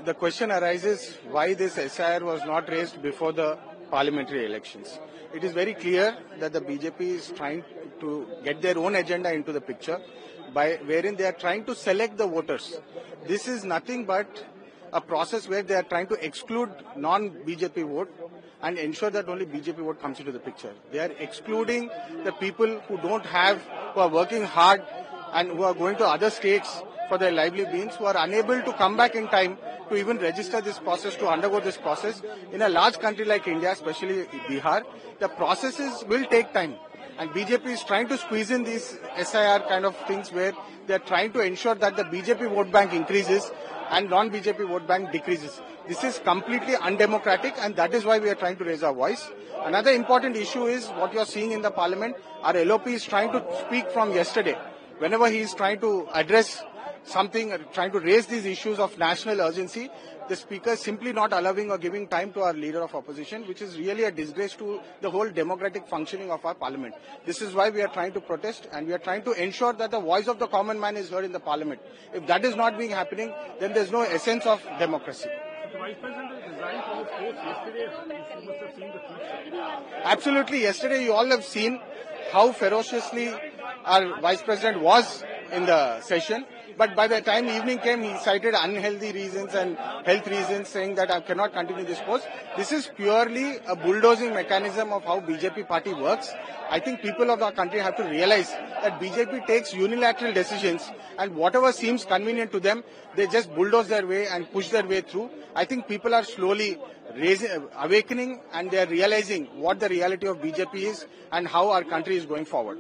the question arises why this SIR was not raised before the parliamentary elections. It is very clear that the BJP is trying to get their own agenda into the picture, by wherein they are trying to select the voters. This is nothing but a process where they are trying to exclude non-BJP vote and ensure that only BJP vote comes into the picture. They are excluding the people who don't have, who are working hard and who are going to other states for their lively beings, who are unable to come back in time to even register this process, to undergo this process. In a large country like India, especially Bihar, the processes will take time. And BJP is trying to squeeze in these SIR kind of things where they are trying to ensure that the BJP vote bank increases and non-BJP vote bank decreases. This is completely undemocratic, and that is why we are trying to raise our voice. Another important issue is what you are seeing in the parliament. Our LOP is trying to speak from yesterday. Whenever he is trying to address something, trying to raise these issues of national urgency, the speaker is simply not allowing or giving time to our leader of opposition, which is really a disgrace to the whole democratic functioning of our parliament. This is why we are trying to protest, and we are trying to ensure that the voice of the common man is heard in the parliament. If that is not being happening, then there is no essence of democracy. The Vice President resigned from his post yesterday. You must have seen the tweets. Absolutely. Yesterday you all have seen how ferociously our Vice President was in the session. But by the time evening came, he cited unhealthy reasons and health reasons, saying that I cannot continue this post. This is purely a bulldozing mechanism of how BJP party works. I think people of our country have to realize that BJP takes unilateral decisions, and whatever seems convenient to them, they just bulldoze their way and push their way through. I think people are slowly awakening, and they are realizing what the reality of BJP is and how our country is going forward.